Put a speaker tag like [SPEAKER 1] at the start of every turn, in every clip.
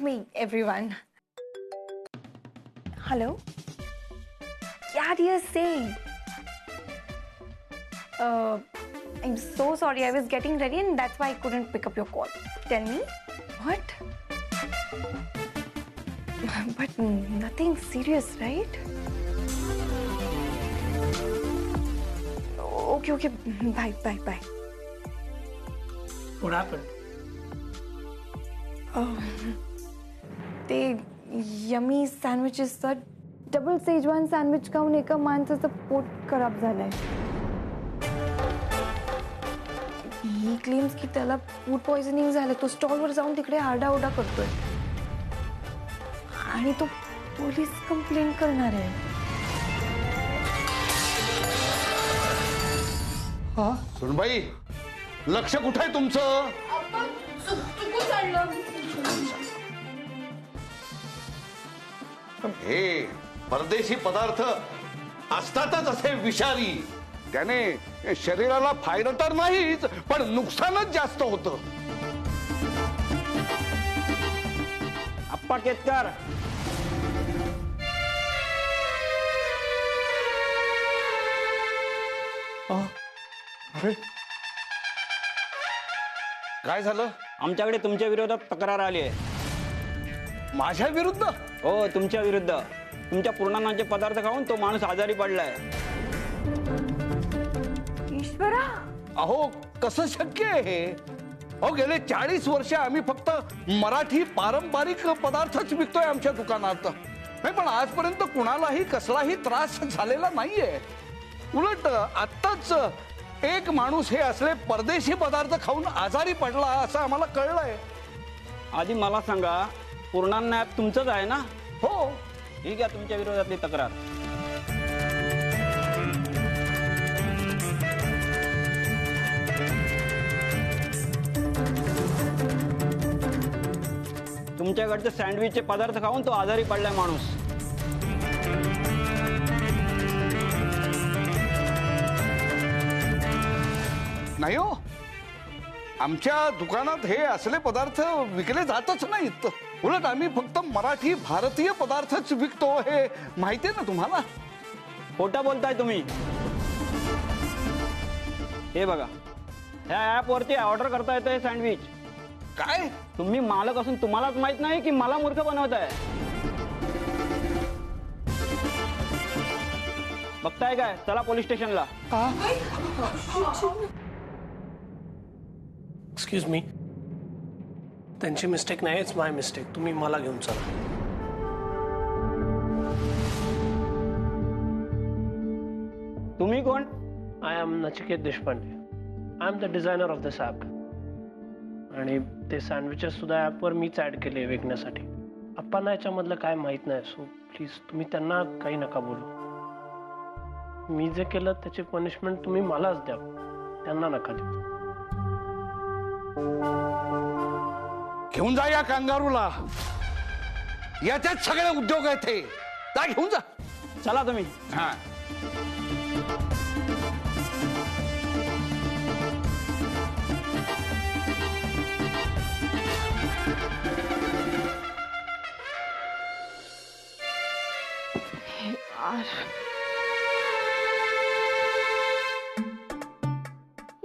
[SPEAKER 1] me, everyone. Hello? What are you saying? I'm so sorry. I was getting ready and that's why I couldn't pick up your call. Tell me. What? But nothing serious, right? Okay. Bye.
[SPEAKER 2] What happened?
[SPEAKER 1] ते yummy सँडविचेसचा double Schezwan sandwich खाऊन एका माणसाचं पोट खराब झालंय. ही claims की त्याला food poisoning झालं. तो स्टॉलवर जाऊन तिकडे आरडाओरडा करतोय आणि तो पोलीस कंप्लेंट करणार आहे.
[SPEAKER 3] सुनबाई, लक्ष कुठे आहे तुमचं? हे परदेशी पदार्थ असतातच असे विषारी. त्याने शरीराला फायदा तर नाहीच, पण नुकसानच जास्त होतं.
[SPEAKER 4] अप्पा केतकर,
[SPEAKER 3] अरे काय झालं?
[SPEAKER 4] आमच्याकडे तुमच्या विरोधात तक्रार आली आहे.
[SPEAKER 3] माझ्या विरुद्ध?
[SPEAKER 4] हो, तुमच्या विरुद्ध. तुमच्या पूर्णान्नाचे पदार्थ खाऊन तो माणूस आजारी पडलाय.
[SPEAKER 1] ईश्वरा,
[SPEAKER 3] अहो कसं शक्य आहे हे? अहो गेले 40 वर्ष आम्ही फक्त मराठी पारंपरिक पदार्थच विकतोय आमच्या दुकानात. नाही, पण आजपर्यंत कुणालाही कसलाही त्रास झालेला नाहीये. उलट आत्ताच एक माणूस हे असले परदेशी पदार्थ खाऊन आजारी पडला असं आम्हाला कळलंय.
[SPEAKER 4] आधी मला सांगा, पूर्णान्न ॲप तुमचंच आहे ना?
[SPEAKER 3] हो.
[SPEAKER 4] ठीक आहे, तुमच्या विरोधातली तक्रार. तुमच्याकडचे सँडविचचे पदार्थ खाऊन तो आजारी पडलाय माणूस.
[SPEAKER 3] नाही हो, आमच्या दुकानात हे असले पदार्थ विकले जातच नाहीत. उलट आम्ही फक्त मराठी भारतीय पदार्थच विकतो, हे माहिती आहे ना तुम्हाला?
[SPEAKER 4] खोटं बोलताय तुम्ही. हे बघा, ह्या ॲपवरती ऑर्डर करता येतं हे सँडविच.
[SPEAKER 3] काय?
[SPEAKER 4] तुम्ही मालक असून तुम्हालाच माहित नाही की मला मूर्ख बनवताय. बघताय काय? चला पोलीस स्टेशनला.
[SPEAKER 2] एक्सक्यूज मी, त्यांची मिस्टेक नाही, इट्स माय मिस्टेक. तुम्ही मला घेऊन चला.
[SPEAKER 4] तुम्ही कोण?
[SPEAKER 2] I am Nachiket Deshpande. I am the designer of this app. आणि ते सँडविचेस सुद्धा ॲपवर मीच ॲड केले विकण्यासाठी. अप्पांना याच्यामधलं काय माहीत नाही, सो प्लीज तुम्ही त्यांना काही नका बोलू. मी जे केलं त्याची पनिशमेंट तुम्ही मलाच द्या, त्यांना नका देऊ.
[SPEAKER 3] घेऊन जा या कांगारूला. याच्यात सगळे उद्योग आहेत हे. जा घेऊन जा.
[SPEAKER 4] चला तुम्ही.
[SPEAKER 3] हा.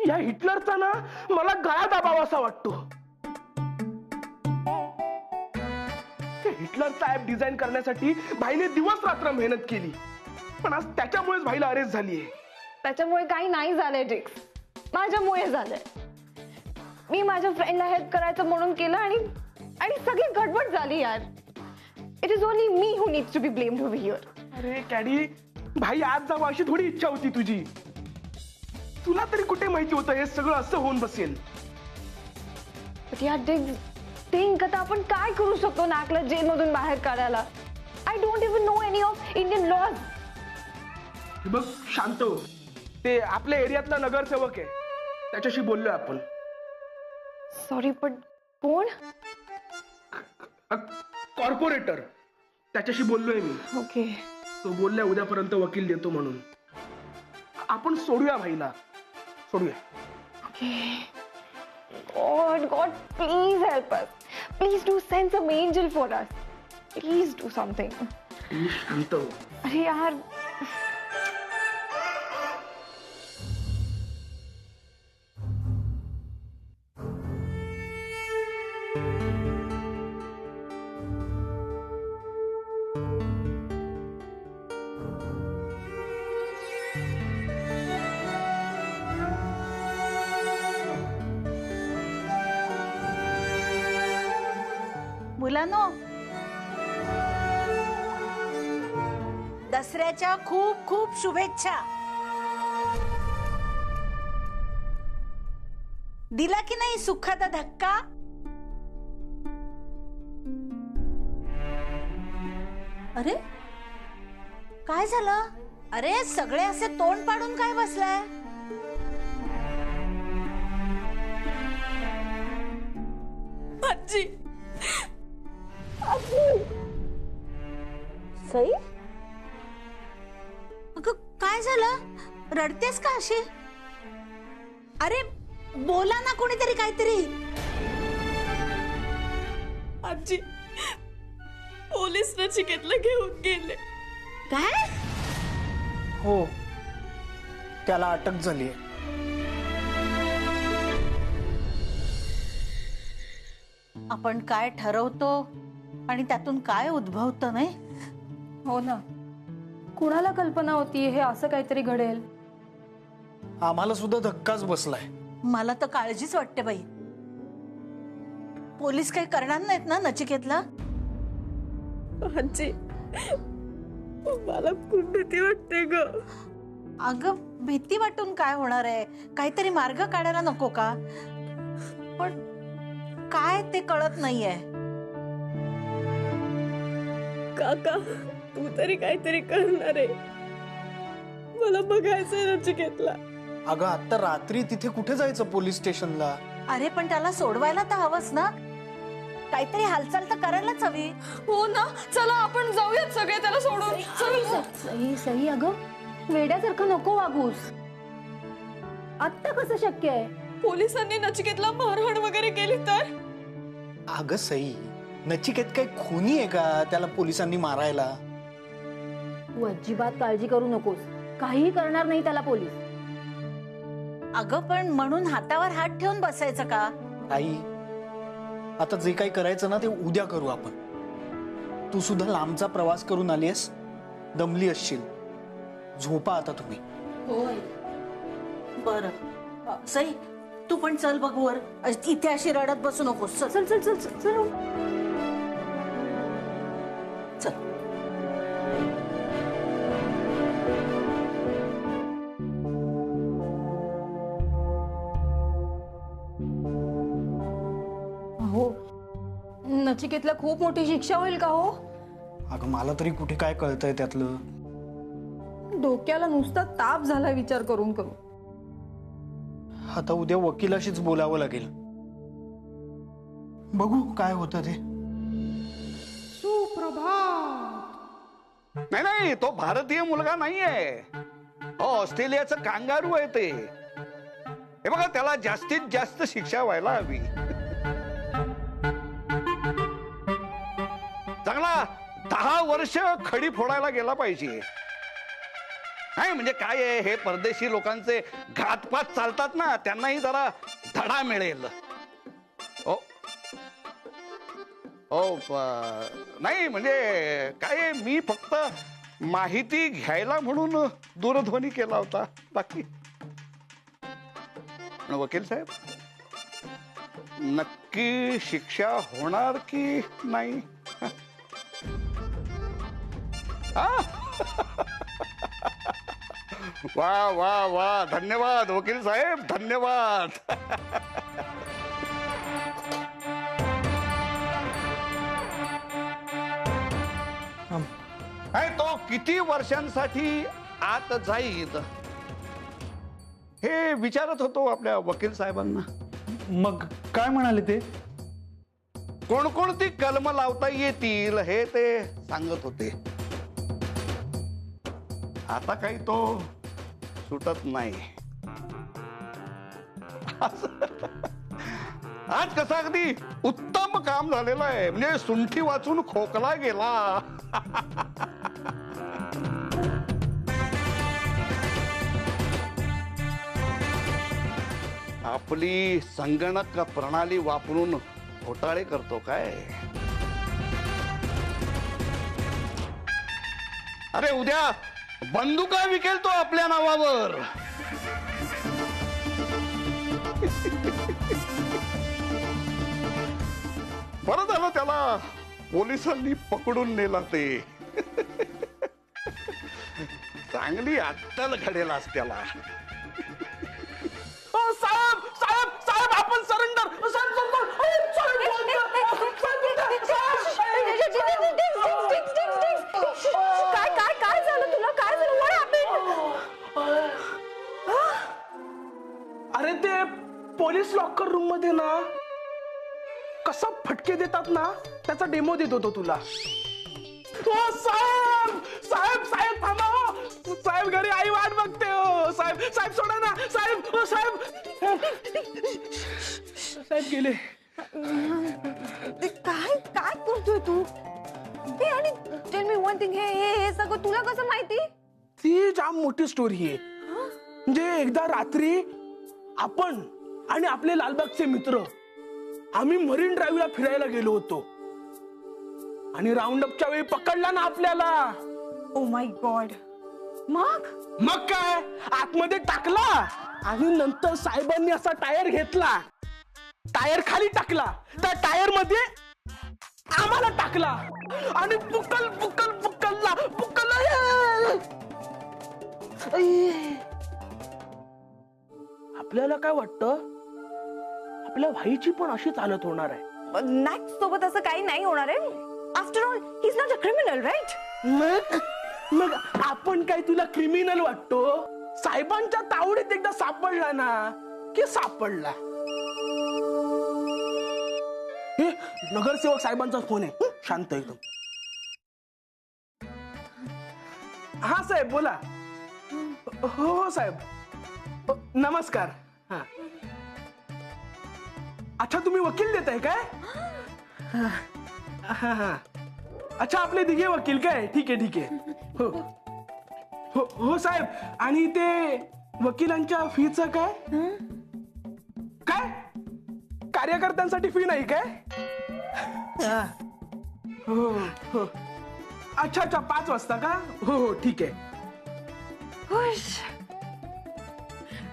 [SPEAKER 2] या हिटलरचा ना मला गळा दाबावा असा वाटतो. हिटलरचा ऍप डिझाईन करण्यासाठी भाईने दिवस रात्र मेहनत केली, पण आज त्याच्यामुळेच भाईला अरेस्ट झालीये.
[SPEAKER 1] त्याच्यामुळे काही नाही झालंय जिक्स, माझ्यामुळे झालंय. मी माझ्या फ्रेंडला हेल्प करायचं म्हणून केलं आणि सगळी गडबड झाली यार. It is only me who needs to be blamed over here.
[SPEAKER 2] अरे कॅडी, भाई आज जावं अशी थोडी इच्छा होती तुझी. तुला तरी कुठे माहिती होतं हे सगळं असं होऊन बसेल.
[SPEAKER 1] पण यार थिंक आता आपण काय करू शकतो नाकला जेलमधून बाहेर काढायला. I don't even know any of Indian laws.
[SPEAKER 2] बघ शांत हो, ते आपल्या एरियातला नगरसेवक आहे, त्याच्याशी बोललोय आपण.
[SPEAKER 1] सॉरी पण कोण?
[SPEAKER 2] कॉर्पोरेटर, त्याच्याशी बोललोय मी.
[SPEAKER 1] ओके.
[SPEAKER 2] तो बोललाय उद्यापर्यंत वकील देतो म्हणून. आपण सोडूया भाईला, सोडूया.
[SPEAKER 1] Okay. God please help us. Please do send some angel for us. Please do something.
[SPEAKER 3] शांत हो.
[SPEAKER 1] अरे यार.
[SPEAKER 5] मुलांनो, दसऱ्याच्या खूप खूप शुभेच्छा. दिला की नाही सुखाचा धक्का? अरे काय झालं? अरे सगळे असे तोंड पाडून काय बसलाय?
[SPEAKER 6] आजी
[SPEAKER 5] सई, अगं काय झालं? रडतेस का अशी? अरे बोला ना कोणीतरी काहीतरी.
[SPEAKER 6] आजी पोलीस नचिकेतला घेऊन गेले.
[SPEAKER 5] काय?
[SPEAKER 7] हो, त्याला अटक झाली.
[SPEAKER 5] आपण काय ठरवतो आणि त्यातून काय उद्भवतं नाही.
[SPEAKER 8] हो ना, कुणाला कल्पना होती हे असं काहीतरी घडेल.
[SPEAKER 7] आम्हाला सुद्धा धक्काच बसलाय.
[SPEAKER 5] मला तर काळजीच वाटते बाई. पोलीस काही करणार नाहीत ना नचिकेतला?
[SPEAKER 6] आजी मला खूप भीती वाटते ग.
[SPEAKER 5] अगं भीती वाटून काय होणार आहे? काहीतरी मार्ग काढायला नको का? पण काय ते कळत नाहीये.
[SPEAKER 6] काका तू तरी काहीतरी करणार आहे. मला बघायचंय नचिकेतला.
[SPEAKER 7] अगं आता रात्री तिथे कुठे जायचं पोलीस स्टेशनला?
[SPEAKER 5] अरे पण त्याला सोडवायला तर हवंच ना. काहीतरी हालचाल तर करायलाच हवी.
[SPEAKER 8] हो ना, चला आपण जाऊयात सगळे त्याला सोडून. चल.
[SPEAKER 9] सई सई, अगं वेड्यासारखं नको वागूस. आत्ता कसं शक्य आहे?
[SPEAKER 6] पोलिसांनी नचिकेतला मारहाण वगैरे केली तर?
[SPEAKER 7] अगं सई, नचिकेत काही खुनी आहे का त्याला पोलिसांनी मारायला?
[SPEAKER 9] तू अजिबात काळजी करू नकोस. काहीही करणार नाही त्याला पोलीस.
[SPEAKER 5] अगं पण म्हणून हातावर हात ठेवून बसायचं का?
[SPEAKER 7] आई, आता जे काही करायचं ना ते उद्या करू आपण. तू सुद्धा लांबचा प्रवास करून आलीस, दमली असशील. झोपा आता तुम्ही.
[SPEAKER 5] बर सई, तू पण चल बघ वर. इथे अशी रडत बसू नकोस. चल
[SPEAKER 9] चल चल चल चल.
[SPEAKER 5] चल.
[SPEAKER 8] हो, नचिकेतला खूप मोठी शिक्षा होईल का हो?
[SPEAKER 7] अगं मला तरी कुठे काय कळतंय त्यातलं.
[SPEAKER 8] डोक्याला नुसता ताप झाला विचार करून करून.
[SPEAKER 7] आता उद्या वकिलाशीच बोलावं लागेल. बघू काय होतं ते.
[SPEAKER 3] नाही नाही, तो भारतीय मुलगा नाहीये. हो, ऑस्ट्रेलियाचं कांगारू आहे ते. हे बघा, त्याला जास्तीत जास्त शिक्षा व्हायला हवी. चांगला 10 वर्ष खडी फोडायला गेला पाहिजे. नाही म्हणजे काय आहे, हे परदेशी लोकांचे घातपात चालतात ना, त्यांनाही जरा धडा मिळेल. ओ ओ नाही म्हणजे काय आहे, मी फक्त माहिती घ्यायला म्हणून दूरध्वनी केला होता. बाकी वकील साहेब, नक्की शिक्षा होणार की नाही? वा वा वा, धन्यवाद वकील साहेब, धन्यवाद. तो किती वर्षांसाठी आत जाईल हे विचारत होतो आपल्या वकील साहेबांना.
[SPEAKER 7] मग काय म्हणाले ते?
[SPEAKER 3] कोणकोणती कलम लावता येतील हे ते सांगत होते. आता काही तो सुटत नाही. आज कसं अगदी उत्तम काम झालेलं आहे. म्हणजे सुंठी वाचून खोकला गेला. आपली संगणक प्रणाली वापरून घोटाळे करतो काय? अरे उद्या बंदुका विकेल तो आपल्या नावावर. बरं झालं त्याला पोलिसांनी पकडून नेला ते. चांगली अक्कल घडेल आज त्याला.
[SPEAKER 2] साहेब साहेब साहेब आपण सरेंडर.
[SPEAKER 1] काय काय काय झालं तुला? काय झालं? What happened?
[SPEAKER 2] अरे ते पोलीस लॉकर रूम मध्ये ना कसा फटके देतात ना त्याचा डेमो देत होतो तुला. साहेब साहेब साहेब थांबा हो. साहेब घरी आई वाट बघते हो. साहेब साहेब सोडा ना. साहेब हो साहेब. साहेब गेले.
[SPEAKER 1] काय काय करतोय तू? हे आणि टेल मी वन थिंग, हे सगळं तुला कसं माहिती?
[SPEAKER 2] ती जाम मोठी स्टोरी आहे. म्हणजे एकदा रात्री आपण आणि आपले लालबागचे मित्र आम्ही मरीन ड्राईव्हला फिरायला गेलो होतो आणि राऊंड अपच्या वेळी पकडला ना आपल्याला.
[SPEAKER 1] Oh my God. मग
[SPEAKER 2] काय आतमध्ये टाकला आणि नंतर साहेबांनी असा टायर घेतला, टायर खाली टाकला, त्या टायर मध्ये आम्हाला टाकला आणि पुकल पुकल पुकलला पुकल. आपल्याला काय वाटतं आपल्या भाईची पण अशीच हालत होणार आहे.
[SPEAKER 1] मॅक्स सोबत असं काही नाही होणार आहे. After all he is not a criminal, right?
[SPEAKER 2] मग आपण काय तुला क्रिमिनल वाटतो? साहेबांच्या तावडीत एकदा सापडला ना की सापडला. हे नगरसेवक साहेबांचा फोन आहे. शांत एकदम. हा साहेब बोला. हो साहेब नमस्कार. हा अच्छा तुम्ही वकील देताय काय? हा हा अच्छा आपले दिघे वकील काय? ठीक आहे ठीक आहे. हो हो हो साहेब. आणि ते वकिलांच्या फीचं काय? काय कार्यकर्त्यांसाठी फी नाही काय? हो हो अच्छा अच्छा 5 वाजता का? हो हो ठीक आहे.
[SPEAKER 1] खुश.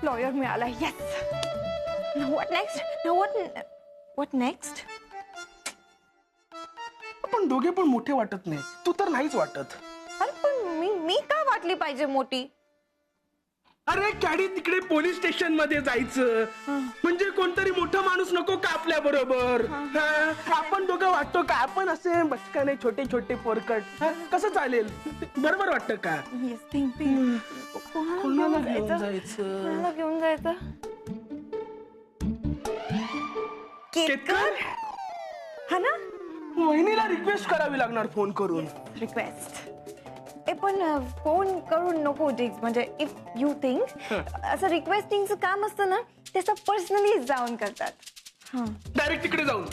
[SPEAKER 1] लॉयर मिळाला. Yes. Now what next? What next?
[SPEAKER 2] आपण दोघे पण मोठे वाटत नाही. तू तर नाहीच वाटत.
[SPEAKER 1] अरे पण मी का वाटली पाहिजे मोठी?
[SPEAKER 2] अरे कॅडी तिकडे पोलीस स्टेशन मध्ये जायचं म्हणजे कोणतरी मोठा माणूस नको का आपल्या बरोबर? आपण दोघं वाटतो का आपण असे बचकाने छोटे छोटे पोरकट? कसं चालेल? बरोबर वाटतं का?
[SPEAKER 1] Yes thinking. कोणाला घेऊन जायचं? केतकर हा ना?
[SPEAKER 2] वहिनीला रिक्वेस्ट करावी लागणार फोन करून.
[SPEAKER 1] रिक्वेस्ट पण फोन करून नको डिग्स. म्हणजे इफ यू थिंक असं रिक्वेस्टिंगचं काम असतं ना ते असं पर्सनली जाऊन करतात.
[SPEAKER 2] डायरेक्ट तिकडे जाऊन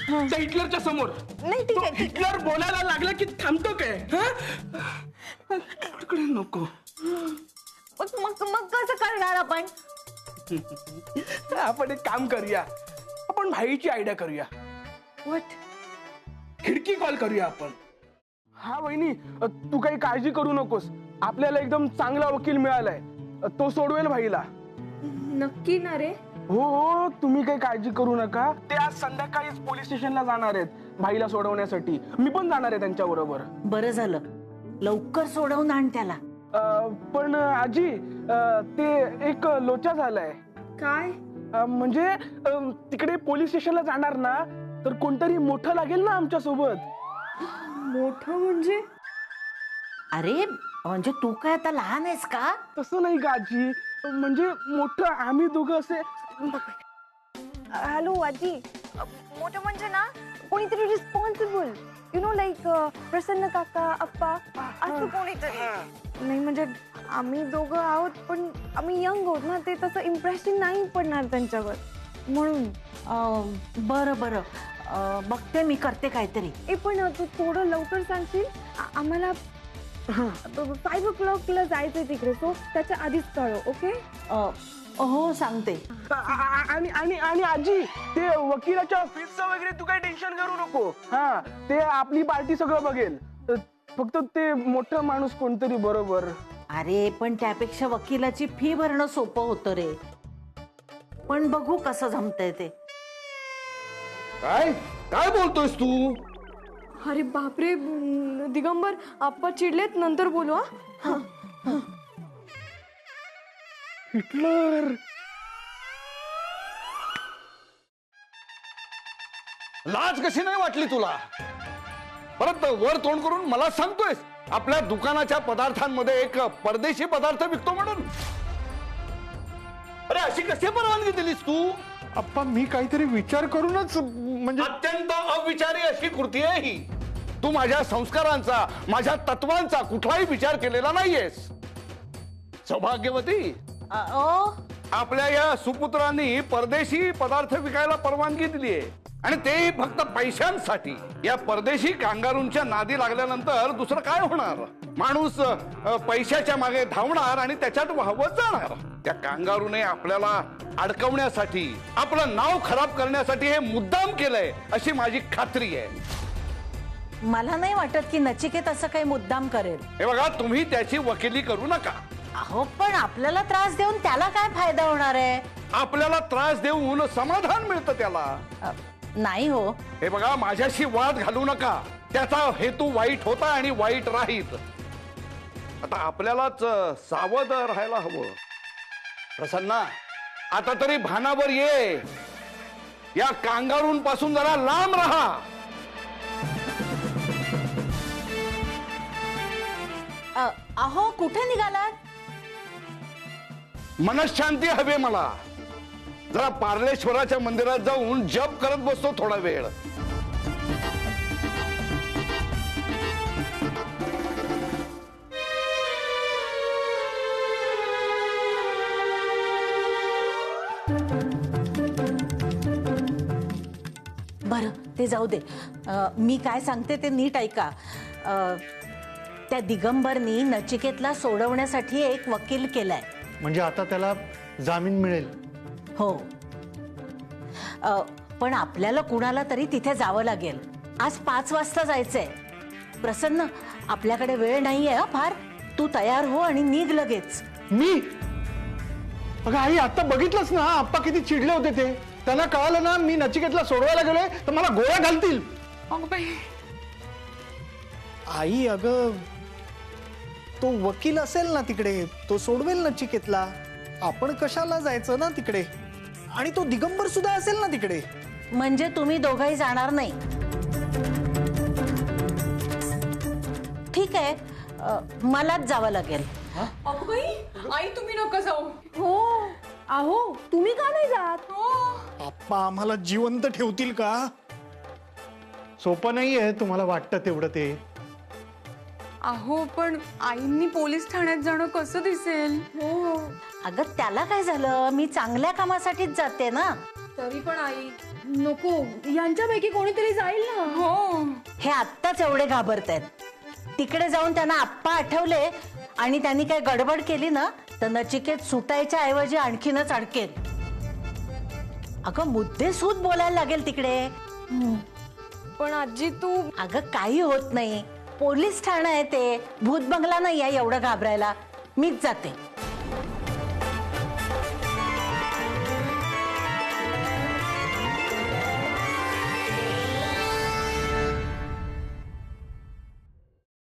[SPEAKER 2] त्या हिटलरच्या समोर.
[SPEAKER 1] नाही ठीक आहे.
[SPEAKER 2] हिटलर बोलायला लागला की थांबतो काय? तिकडे नको.
[SPEAKER 1] मग कसं करणार आपण?
[SPEAKER 2] आपण एक काम करूया. आपण भाईची आयडिया करूया.
[SPEAKER 1] व्हॉट?
[SPEAKER 2] खिडकी कॉल करूया आपण. हा वहिनी तू काही काळजी करू नकोस. आपल्याला एकदम चांगला वकील मिळालाय. तो सोडवेल भाईला.
[SPEAKER 8] नक्की ना रे?
[SPEAKER 2] हो हो तुम्ही काही काळजी करू नका. ते आज संध्याकाळीच पोलीस स्टेशनला जाणार आहेत भाईला सोडवण्यासाठी. मी पण जाणार आहे त्यांच्या बरोबर.
[SPEAKER 5] बरं झालं लवकर सोडवून आण त्याला.
[SPEAKER 2] पण आजी ते एक लोचा झालाय.
[SPEAKER 8] काय?
[SPEAKER 2] म्हणजे तिकडे पोलीस स्टेशनला जाणार ना तर कोणतरी मोठं लागेल ना आमच्या सोबत.
[SPEAKER 8] मोठं म्हणजे?
[SPEAKER 5] अरे म्हणजे तू काय आता लहान आहेस का?
[SPEAKER 2] तसं नाही का आजी. म्हणजे मोठं आम्ही दोघं असे.
[SPEAKER 1] हॅलो आजी. मोठं म्हणजे ना कोणीतरी रिस्पॉन्सिबल. यु नो लाईक प्रसन्न काका अप्पा असं कोणीतरी. नाही म्हणजे आम्ही दोघं आहोत पण आम्ही यंग आहोत ना. ते तसं इम्प्रेशन नाही पडणार त्यांच्यावर. म्हणून.
[SPEAKER 5] बरं बरं, बघते मी, करते काहीतरी.
[SPEAKER 1] पण तू थोडं लवकर सांगशील, आम्हाला 5 o'clockला जायचंय तिकडे, सो त्याच्या आधीच कळव. ओके?
[SPEAKER 5] हो सांगते.
[SPEAKER 10] आणि आजी, ते वकिलाच्या फीसचं वगैरे तू काही टेन्शन करू नको. हा, ते आपली पार्टी सगळं बघेल. फक्त ते मोठं माणूस कोणतरी बरोबर.
[SPEAKER 5] अरे पण त्यापेक्षा वकिलाची फी भरणं सोपं होतं रे. पण बघू कसं जमतंय ते.
[SPEAKER 3] काय काय बोलतोयस तू?
[SPEAKER 8] अरे बापरे दिगंबर, आप्पा चिडलेत, नंतर बोलू. हा
[SPEAKER 10] हिटलर.
[SPEAKER 3] लाज कशी नाही वाटली तुला? परत वर तोंड करून मला सांगतोयस आपल्या दुकानाच्या पदार्थांमध्ये एक परदेशी पदार्थ विकतो म्हणून? अरे अशी कशी परवानगी दिलीस तू?
[SPEAKER 7] आप्पा मी काहीतरी विचार करूनच, म्हणजे
[SPEAKER 3] अत्यंत अविचारी अशी कृती आहे ही. तू माझ्या संस्कारांचा, माझ्या तत्वांचा कुठलाही विचार केलेला नाहीयेस. सौभाग्यवती, आपल्या या सुपुत्रांनी परदेशी पदार्थ विकायला परवानगी दिली आहे, आणि तेही फक्त पैशांसाठी. या परदेशी कांगारूंच्या नादी लागल्यानंतर दुसरं काय होणार? माणूस पैशाच्या मागे धावणार आणि त्याच्यात वाहवत जाणार. त्या कांगारूने आपल्याला अडकवण्यासाठी, आपलं नाव खराब करण्यासाठी हे मुद्दाम केलंय अशी माझी खात्री आहे.
[SPEAKER 5] मला नाही वाटत की नचिकेत असं काही मुद्दाम करेल.
[SPEAKER 3] हे बघा, तुम्ही त्याची वकिली करू नका.
[SPEAKER 5] अहो पण आपल्याला त्रास देऊन त्याला काय फायदा होणार आहे?
[SPEAKER 3] आपल्याला त्रास देऊन समाधान मिळतं त्याला.
[SPEAKER 5] नाही हो.
[SPEAKER 3] हे बघा, माझ्याशी वाद घालू नका. त्याचा हेतू वाईट होता आणि वाईट राहील. आता आपल्यालाच सावध राहायला हवं. प्रसन्ना, आता तरी भानावर ये. या कांगारूंपासून जरा लांब राहा.
[SPEAKER 5] अहो कुठे निघालात?
[SPEAKER 3] मनशांती हवे मला. जरा पार्लेश्वराच्या मंदिरात जाऊन जप करत बसतो थोडा वेळ.
[SPEAKER 5] बरं ते जाऊ दे. मी काय सांगते ते नीट ऐका. त्या दिगंबरनी नचिकेतला सोडवण्यासाठी एक वकील केलाय.
[SPEAKER 7] म्हणजे आता त्याला जामीन मिळेल?
[SPEAKER 5] हो. पण आपल्याला कुणाला तरी तिथे जावं लागेल. आज 5 वाजता जायचंय. प्रसन्न, आपल्याकडे वेळ नाहीये फार. तू तयार हो आणि निघ लगेच.
[SPEAKER 7] मी? अगं आई, आता बघितलंच ना आप्पा किती चिडले होते ते. त्यांना कळालं ना मी नचिकेतला सोडवायला गेलोय तर मला गोळ्या घालतील. आई अगं, तो वकील असेल ना तिकडे, तो सोडवेल नचिकेतला. आपण कशाला जायचं ना तिकडे? आणि तो दिगंबर सुद्धा असेल ना तिकडे.
[SPEAKER 5] म्हणजे तुम्ही दोघंही जाणार नाही? ठीक आहे, मलाच जावं लागेल.
[SPEAKER 8] आई तुम्ही नका जाऊ.
[SPEAKER 9] हो अहो, तुम्ही का नाही जात?
[SPEAKER 7] आप्पा आम्हाला जिवंत ठेवतील का? सोपं नाहीये तुम्हाला वाटतं तेवढं ते.
[SPEAKER 8] अहो पण आईंनी पोलीस ठाण्यात जाणं कसं दिसेल?
[SPEAKER 5] हो अगं, त्याला काय झालं? मी चांगल्या कामासाठीच जाते ना.
[SPEAKER 8] तरी पण आई,
[SPEAKER 9] नको, यांच्यापैकी कोणीतरी जाईल ना.
[SPEAKER 8] हो
[SPEAKER 5] हे आत्ताच एवढे घाबरतायत. तिकडे जाऊन त्यांना आप्पा आठवले आणि त्यांनी काही गडबड केली ना तर नचिकेत सुटायच्या ऐवजी आणखीनच अडकेल. अगं मुद्देसूद बोलायला लागेल तिकडे.
[SPEAKER 8] पण आजी तू.
[SPEAKER 5] अगं काही होत नाही. पोलीस ठाणं आहे ते, भूत बंगला नाही आहे एवढं घाबरायला. मीच जाते.